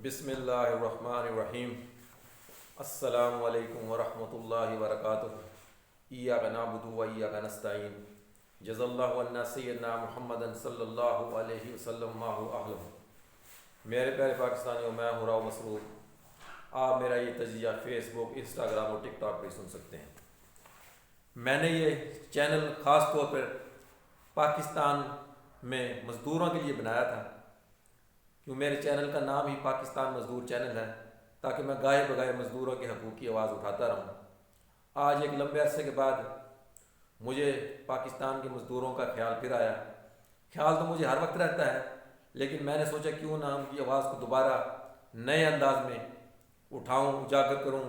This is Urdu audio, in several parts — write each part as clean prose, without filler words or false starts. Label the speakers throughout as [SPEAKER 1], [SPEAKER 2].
[SPEAKER 1] بسم اللہ الرحمن الرحیم۔ السلام علیکم ورحمۃ اللہ وبرکاتہ۔ ایاک نعبد و ایاک نستعین۔ جزا اللہ عنا سیدنا محمد صلی اللہ علیہ وسلم ما هو اہلہ۔ میرے پیارے پاکستانیوں، میں ہوں راؤ مسرور۔ آپ میرا یہ تجزیہ فیس بک، انسٹاگرام اور ٹک ٹاک پہ سن سکتے ہیں۔ میں نے یہ چینل خاص طور پر پاکستان میں مزدوروں کے لیے بنایا تھا، کیوں میرے چینل کا نام ہی پاکستان مزدور چینل ہے، تاکہ میں گاہے بگاہے مزدوروں کے حقوق کی آواز اٹھاتا رہوں۔ آج ایک لمبے عرصے کے بعد مجھے پاکستان کے مزدوروں کا خیال پھر آیا۔ خیال تو مجھے ہر وقت رہتا ہے، لیکن میں نے سوچا کیوں نہ ان کی آواز کو دوبارہ نئے انداز میں اٹھاؤں، اجاگر کروں،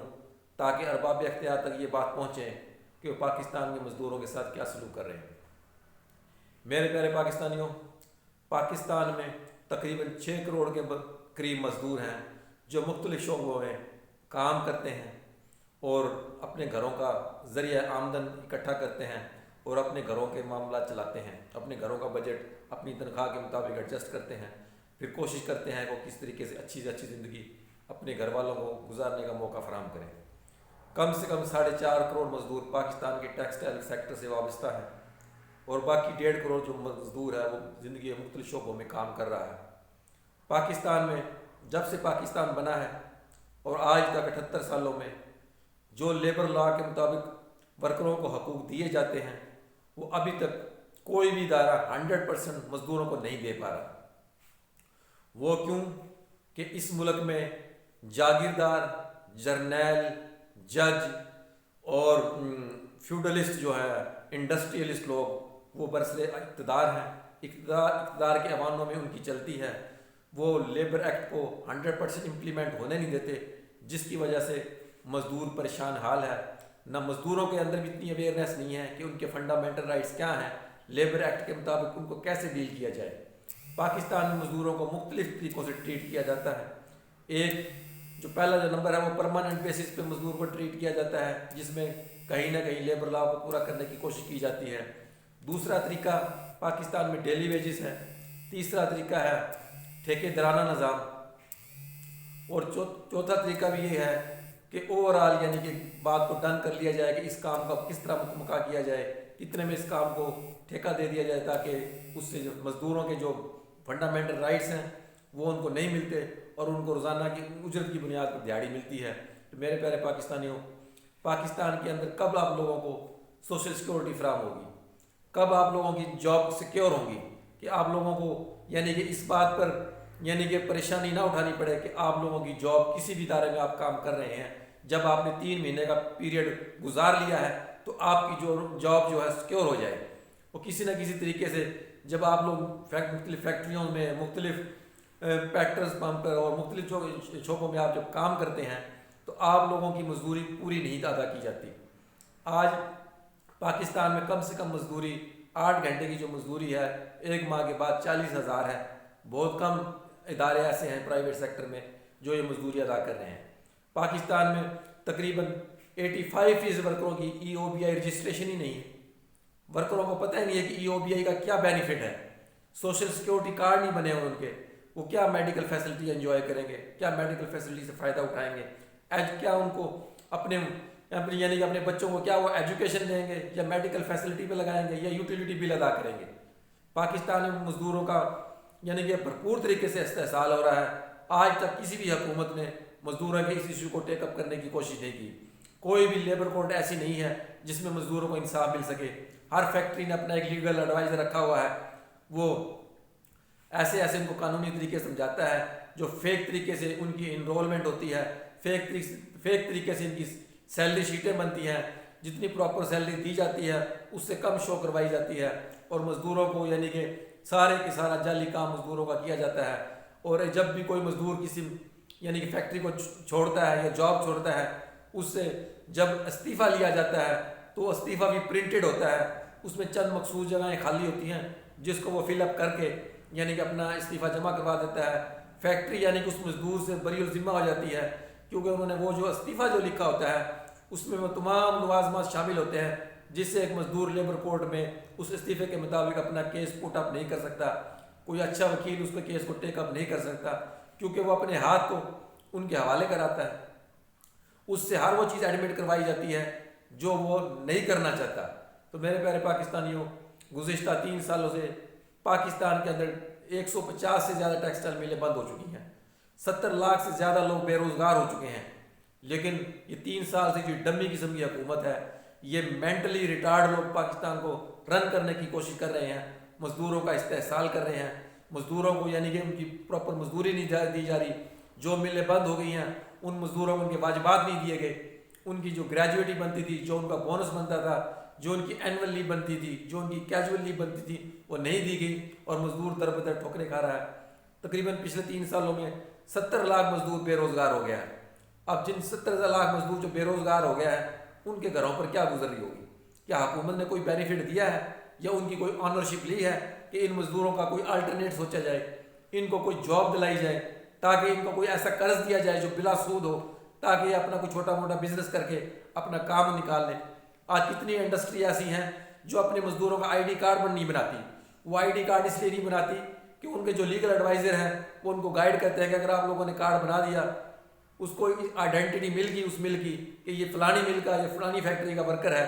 [SPEAKER 1] تاکہ ارباب اختیار تک یہ بات پہنچے کہ وہ پاکستان کے مزدوروں کے ساتھ کیا سلوک کر رہے ہیں۔ میرے پیارے پاکستانیوں، پاکستان میں تقریباً 6 کروڑ کے قریب مزدور ہیں جو مختلف شعبوں میں کام کرتے ہیں اور اپنے گھروں کا ذریعہ آمدن اکٹھا کرتے ہیں اور اپنے گھروں کے معاملات چلاتے ہیں، اپنے گھروں کا بجٹ اپنی تنخواہ کے مطابق ایڈجسٹ کرتے ہیں، پھر کوشش کرتے ہیں کہ وہ کس طریقے سے اچھی زندگی اپنے گھر والوں کو گزارنے کا موقع فراہم کریں۔ کم سے کم 4.5 کروڑ مزدور پاکستان کے ٹیکسٹائل سیکٹر سے وابستہ ہیں، اور باقی 1.5 کروڑ جو مزدور ہے وہ زندگی کے مختلف شعبوں میں کام کر رہا ہے۔ پاکستان میں جب سے پاکستان بنا ہے اور آج تک 78 سالوں میں جو لیبر لا کے مطابق ورکروں کو حقوق دیے جاتے ہیں، وہ ابھی تک کوئی بھی ادارہ 100% مزدوروں کو نہیں دے پا رہا۔ وہ کیوں کہ اس ملک میں جاگیردار، جرنیل، جج اور فیوڈلسٹ جو ہے، انڈسٹریلسٹ لوگ، وہ برسر اقتدار ہیں۔ اقتدار کے ایوانوں میں ان کی چلتی ہے۔ وہ لیبر ایکٹ کو 100% امپلیمنٹ ہونے نہیں دیتے، جس کی وجہ سے مزدور پریشان حال ہے۔ نہ مزدوروں کے اندر بھی اتنی اویئرنیس نہیں ہے کہ ان کے فنڈامنٹل رائٹس کیا ہیں، لیبر ایکٹ کے مطابق ان کو کیسے ڈیل کیا جائے۔ پاکستان میں مزدوروں کو مختلف طریقوں سے ٹریٹ کیا جاتا ہے۔ ایک جو پہلا نمبر ہے، وہ پرماننٹ بیسس پہ مزدور کو ٹریٹ کیا جاتا ہے، جس میں کہیں نہ کہیں لیبر لا کو پورا کرنے کی کوشش کی جاتی ہے۔ دوسرا طریقہ پاکستان میں ڈیلی ویجز ہے۔ تیسرا طریقہ ہے ٹھیکیدارانہ نظام، اور چوتھا طریقہ بھی یہ ہے کہ اوورآل یعنی کہ بات کو ڈن کر لیا جائے کہ اس کام کا کس طرح مکمل کیا جائے، کتنے میں اس کام کو ٹھیکہ دے دیا جائے، تاکہ اس سے جو مزدوروں کے جو فنڈامنٹل رائٹس ہیں وہ ان کو نہیں ملتے اور ان کو روزانہ کی اجرت کی بنیاد پر دیہڑی ملتی ہے۔ تو میرے پیارے پاکستانیوں، پاکستان کے اندر کب آپ لوگوں کو سوشل سیکورٹی فراہم ہوگی، کب آپ لوگوں کی جاب سیکیور ہوگی کہ آپ لوگوں کو یعنی کہ اس بات پر یعنی کہ پریشانی نہ اٹھانی پڑے کہ آپ لوگوں کی جاب کسی بھی ادارے میں آپ کام کر رہے ہیں، جب آپ نے 3 مہینے کا پیریڈ گزار لیا ہے تو آپ کی جو جاب جو ہے سیکیور ہو جائے۔ وہ کسی نہ کسی طریقے سے جب آپ لوگ مختلف فیکٹریوں میں، مختلف پیکٹرز پمپ پر اور مختلف شعبوں میں آپ جب کام کرتے ہیں تو آپ لوگوں کی مزدوری پوری نہیں ادا کی جاتی۔ آج پاکستان میں کم سے کم مزدوری 8 گھنٹے کی جو مزدوری ہے، ایک ماہ کے بعد 40,000 ہے۔ بہت کم ادارے ایسے ہیں پرائیویٹ سیکٹر میں جو یہ مزدوری ادا کر رہے ہیں۔ پاکستان میں تقریباً 85% ورکروں کی EOBI رجسٹریشن ہی نہیں ہے۔ ورکروں کو پتہ ہی نہیں ہے کہ EOBI کا کیا بینیفٹ ہے۔ سوشل سیکیورٹی کارڈ نہیں بنے ہوئے ان کے، وہ کیا میڈیکل فیسلٹی انجوائے کریں گے، کیا میڈیکل فیسلٹی سے فائدہ اٹھائیں گے، کیا ان کو اپنے یعنی کہ اپنے بچوں کو کیا وہ ایجوکیشن دیں گے، یا میڈیکل فیسلٹی پہ لگائیں گے، یا یوٹیلیٹی بل ادا کریں گے۔ پاکستان میں مزدوروں کا یعنی کہ بھرپور طریقے سے استحصال ہو رہا ہے۔ آج تک کسی بھی حکومت نے مزدوروں کے اس ایشو کو ٹیک اپ کرنے کی کوشش نہیں کی۔ کوئی بھی لیبر کورٹ ایسی نہیں ہے جس میں مزدوروں کو انصاف مل سکے۔ ہر فیکٹری نے اپنا ایک لیگل ایڈوائزر رکھا ہوا ہے، وہ ایسے ان کو قانونی طریقے سمجھاتا ہے، جو فیک طریقے سے ان کی انرولمنٹ ہوتی ہے، فیک طریقے سے ان کی سیلری شیٹیں بنتی ہیں، جتنی پراپر سیلری دی جاتی ہے اس سے کم شو کروائی جاتی ہے، اور مزدوروں کو یعنی کہ سارے کے سارا جعلی کام مزدوروں کا کیا جاتا ہے۔ اور جب بھی کوئی مزدور کسی یعنی کہ فیکٹری کو چھوڑتا ہے یا جاب چھوڑتا ہے، اس سے جب استعفیٰ لیا جاتا ہے تو استعفیٰ بھی پرنٹڈ ہوتا ہے، اس میں چند مخصوص جگہیں خالی ہوتی ہیں جس کو وہ فل اپ کر کے یعنی کہ اپنا استعفیٰ جمع کروا دیتا ہے۔ فیکٹری یعنی کہ اس مزدور سے بری الذمہ ہو جاتی ہے، کیونکہ انہوں نے وہ جو استعفیٰ جو لکھا ہوتا ہے اس میں وہ تمام لوازمات شامل ہوتے ہیں، جس سے ایک مزدور لیبر کورٹ میں اس استعفے کے مطابق اپنا کیس پٹ اپ نہیں کر سکتا، کوئی اچھا وکیل اس کے کیس کو ٹیک اپ نہیں کر سکتا، کیونکہ وہ اپنے ہاتھ کو ان کے حوالے کراتا ہے، اس سے ہر وہ چیز ایڈمٹ کروائی جاتی ہے جو وہ نہیں کرنا چاہتا۔ تو میرے پیارے پاکستانیوں، گزشتہ 3 سالوں سے پاکستان کے اندر 150 سے زیادہ ٹیکسٹائل میلیں بند ہو چکی ہیں، 70 لاکھ سے زیادہ لوگ بے روزگار ہو چکے ہیں۔ لیکن یہ 3 سال سے جو ڈمی قسم کی حکومت ہے، یہ مینٹلی ریٹارڈ لوگ پاکستان کو رن کرنے کی کوشش کر رہے ہیں، مزدوروں کا استحصال کر رہے ہیں، مزدوروں کو یعنی کہ ان کی پراپر مزدوری نہیں دی جا رہی، جو ملیں بند ہو گئی ہیں ان مزدوروں کو ان کے واجبات نہیں دیے گئے، ان کی جو گریجویٹی بنتی تھی، جو ان کا بونس بنتا تھا، جو ان کی اینول لیو بنتی تھی، جو ان کی کیجول لیو بنتی تھی، وہ نہیں دی گئی، اور مزدور در بدر ٹھوکریں کھا رہا ہے۔ تقریباً پچھلے 3 سالوں میں 70 لاکھ مزدور بے روزگار ہو گیا ہے۔ اب جن 70 لاکھ مزدور جو بے روزگار ہو گیا ہے، ان کے گھروں پر کیا گزر رہی ہوگی؟ کیا حکومت نے کوئی بینیفٹ دیا ہے یا ان کی کوئی آنرشپ لی ہے کہ ان مزدوروں کا کوئی الٹرنیٹ سوچا جائے، ان کو کوئی جاب دلائی جائے، تاکہ ان کو کوئی ایسا قرض دیا جائے جو بلا سود ہو، تاکہ یہ اپنا کوئی چھوٹا موٹا بزنس کر کے اپنا کام نکال لیں؟ آج کتنی انڈسٹری ایسی ہیں جو اپنے مزدوروں کا ID کارڈ نہیں بناتی۔ وہ ID کارڈ اس لیے نہیں بناتی کہ ان کے جو لیگل ایڈوائزر ہیں وہ ان کو گائیڈ کرتے ہیں کہ اگر آپ لوگوں نے کارڈ بنا دیا، اس کو آئیڈینٹی مل گئی اس مل کی کہ یہ فلانی مل کا، یہ فلانی فیکٹری کا ورکر ہے،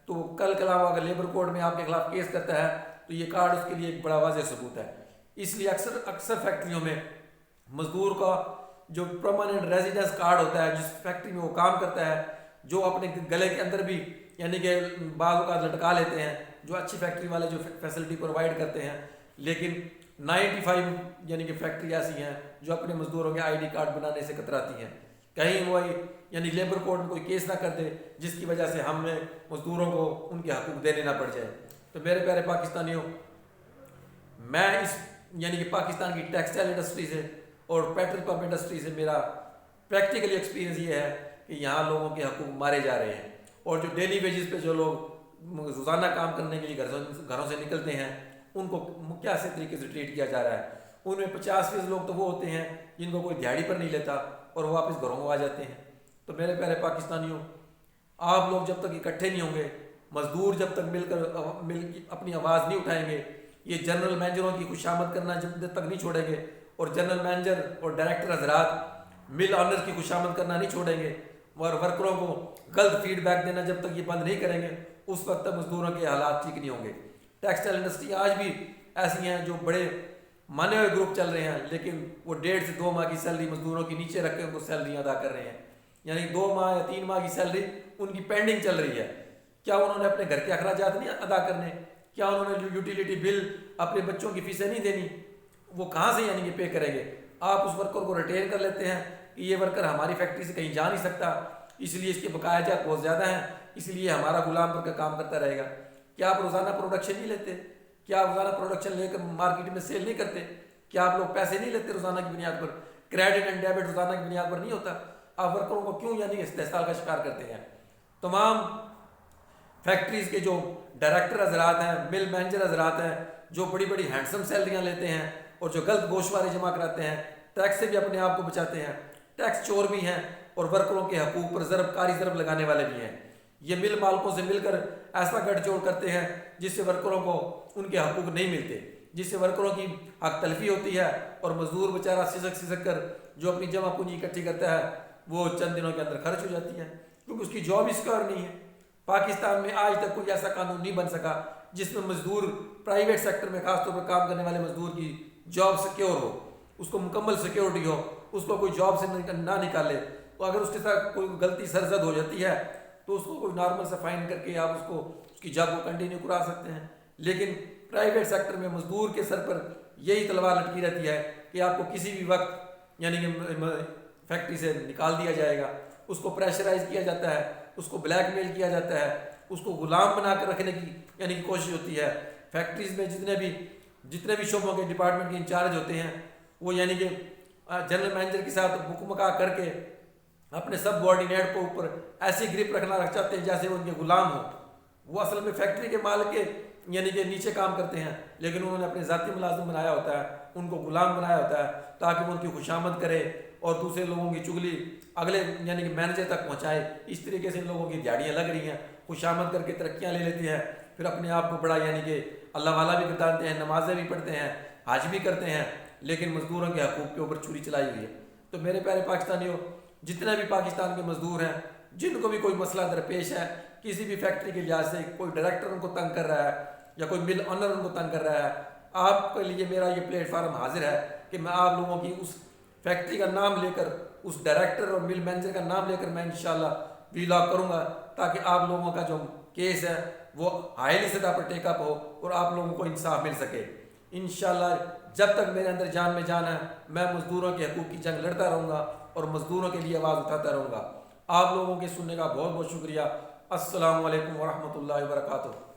[SPEAKER 1] تو کل کلام اگر لیبر کوڈ میں آپ کے خلاف کیس کرتا ہے تو یہ کارڈ اس کے لیے ایک بڑا واضح ثبوت ہے۔ اس لیے اکثر فیکٹریوں میں مزدور کا جو پرماننٹ ریزیڈنس کارڈ ہوتا ہے، جس فیکٹری میں وہ کام کرتا ہے، جو اپنے گلے کے اندر بھی یعنی کہ بعض اوقات لٹکا لیتے ہیں، جو اچھی فیکٹری والے جو فیسلٹی پرووائڈ کرتے ہیں، لیکن 95 یعنی کہ فیکٹری ایسی ہیں جو اپنے مزدوروں کے ID کارڈ بنانے سے کتراتی ہیں، کہیں وہ یعنی لیبر کوڈ میں کوئی کیس نہ کر دے جس کی وجہ سے ہم نے مزدوروں کو ان کے حقوق دینے نہ پڑ جائے۔ تو میرے پیارے پاکستانیوں، میں اس یعنی کہ پاکستان کی ٹیکسٹائل انڈسٹری سے اور پیٹرول پمپ انڈسٹری سے میرا پریکٹیکلی ایکسپیرینس یہ ہے کہ یہاں لوگوں کے حقوق مارے جا رہے ہیں، اور جو ڈیلی ویجز پہ جو لوگ روزانہ کام کرنے کے لیے گھروں سے نکلتے ہیں ان کو کیسے طریقے سے ٹریٹ کیا جا رہا ہے۔ ان میں 50% لوگ تو وہ ہوتے ہیں جن کو کوئی دیہڑی پر نہیں لیتا اور وہ واپس گھروں کو آ جاتے ہیں۔ تو میرے پیارے پاکستانیوں، آپ لوگ جب تک اکٹھے نہیں ہوں گے، مزدور جب تک مل کر اپنی آواز نہیں اٹھائیں گے، یہ جنرل مینیجروں کی خوشامد کرنا جب تک نہیں چھوڑیں گے، اور جنرل مینیجر اور ڈائریکٹر حضرات مل آنر کی خوشامد کرنا نہیں چھوڑیں گے، اور ورکروں کو غلط فیڈ بیک دینا جب تک یہ بند نہیں کریں گے، اس وقت تک مزدوروں کے حالات ٹھیک نہیں ہوں گے۔ ٹیکسٹائل انڈسٹری آج بھی ایسی ہیں جو بڑے مانے ہوئے گروپ چل رہے ہیں، لیکن وہ 1.5 سے 2 ماہ کی سیلری مزدوروں کی نیچے رکھ کے ان کو سیلریاں ادا کر رہے ہیں، یعنی 2 ماہ یا 3 ماہ کی سیلری ان کی پینڈنگ چل رہی ہے۔ کیا انہوں نے اپنے گھر کے اخراجات نہیں ادا کرنے؟ کیا انہوں نے یوٹیلیٹی بل، اپنے بچوں کی فیسیں نہیں دینی؟ وہ کہاں سے یعنی کہ پے کریں گے؟ آپ اس ورکر کو ریٹین کر لیتے ہیں کہ یہ ورکر ہماری فیکٹری سے کہیں جا نہیں سکتا، اس لیے اس کے بقایا جات بہت زیادہ ہیں، اس لیے ہمارا غلام بن کر کام کرتا رہے گا۔ کیا آپ روزانہ پروڈکشن نہیں لیتے؟ کیا آپ روزانہ پروڈکشن لے کر مارکیٹ میں سیل نہیں کرتے؟ کیا آپ لوگ پیسے نہیں لیتے روزانہ کی بنیاد پر؟ کریڈٹ اینڈ ڈیبٹ روزانہ کی بنیاد پر نہیں ہوتا؟ آپ ورکروں کو کیوں یعنی استحصال کا شکار کرتے ہیں؟ تمام فیکٹریز کے جو ڈائریکٹر حضرات ہیں، مل مینیجر حضرات ہیں، جو بڑی بڑی ہینڈسم سیلریاں لیتے ہیں اور جو غلط گوشوارے جمع کراتے ہیں، ٹیکس سے بھی اپنے آپ کو بچاتے ہیں، ٹیکس چور بھی ہیں اور ورکروں کے حقوق پر ضرب لگانے والے بھی ہیں۔ یہ مل مالکوں سے مل کر ایسا گٹھ جوڑ کرتے ہیں جس سے ورکروں کو ان کے حقوق نہیں ملتے، جس سے ورکروں کی حق تلفی ہوتی ہے، اور مزدور بیچارہ سسک کر جو اپنی جمع پونجی اکٹھی کرتا ہے وہ چند دنوں کے اندر خرچ ہو جاتی ہے، کیونکہ اس کی جاب ہی سیکیور نہیں ہے۔ پاکستان میں آج تک کوئی ایسا قانون نہیں بن سکا جس میں مزدور پرائیویٹ سیکٹر میں خاص طور پر کام کرنے والے مزدور کی جاب سیکیور ہو، اس کو مکمل سیکیورٹی ہو، اس کو کوئی جاب سے نہ نکالے، تو اگر اس کے ساتھ کوئی غلطی سرزد ہو جاتی ہے تو اس کو کوئی نارمل سے فائن کر کے آپ اس کی جاب کو کنٹینیو کرا سکتے ہیں۔ لیکن پرائیویٹ سیکٹر میں مزدور کے سر پر یہی تلوار لٹکی رہتی ہے کہ آپ کو کسی بھی وقت یعنی کہ فیکٹری سے نکال دیا جائے گا، اس کو پریشرائز کیا جاتا ہے، اس کو بلیک میل کیا جاتا ہے، اس کو غلام بنا کر رکھنے کی یعنی کہ کوشش ہوتی ہے۔ فیکٹریز میں جتنے بھی شعبوں کے ڈپارٹمنٹ کے انچارج ہوتے ہیں وہ یعنی کہ جنرل مینیجر کے ساتھ مکمکا کر کے اپنے سب آرڈینیٹ کو اوپر ایسی گرپ رکھنا چاہتے ہیں جیسے وہ ان کے غلام ہوں۔ وہ اصل میں فیکٹری کے مالک کے یعنی کہ نیچے کام کرتے ہیں، لیکن انہوں نے اپنے ذاتی ملازم بنایا ہوتا ہے، ان کو غلام بنایا ہوتا ہے تاکہ وہ ان کی خوشامد کرے اور دوسرے لوگوں کی چگلی اگلے یعنی کہ مینیجر تک پہنچائے۔ اس طریقے سے ان لوگوں کی دیہڑیاں لگ رہی ہیں، خوشامد کر کے ترقیاں لے لیتے ہیں، پھر اپنے آپ کو بڑا یعنی کہ اللہ والا بھی بتاتے ہیں، نمازیں بھی پڑھتے ہیں، حج بھی کرتے ہیں، لیکن مزدوروں کے حقوق کے اوپر چھری چلائی ہوئی ہے۔ تو میرے پیارے پاکستانیوں، جتنے بھی پاکستان کے مزدور ہیں جن کو بھی کوئی مسئلہ درپیش ہے، کسی بھی فیکٹری کے لحاظ سے کوئی ڈائریکٹر ان کو تنگ کر رہا ہے یا کوئی مل آنر ان کو تنگ کر رہا ہے، آپ کے لیے میرا یہ پلیٹ فارم حاضر ہے کہ میں آپ لوگوں کی اس فیکٹری کا نام لے کر، اس ڈائریکٹر اور مل مینیجر کا نام لے کر میں انشاءاللہ ویلاگ کروں گا، تاکہ آپ لوگوں کا جو کیس ہے وہ ہائی سطح پر ٹیک اپ ہو اور آپ لوگوں کو انصاف مل سکے۔ انشاءاللہ جب تک میرے اندر جان میں جان ہے میں مزدوروں کے حقوق کی جنگ لڑتا رہوں گا اور مزدوروں کے لیے آواز اٹھاتا رہوں گا۔ آپ لوگوں کے سننے کا بہت بہت شکریہ۔ السلام علیکم ورحمۃ اللہ وبرکاتہ۔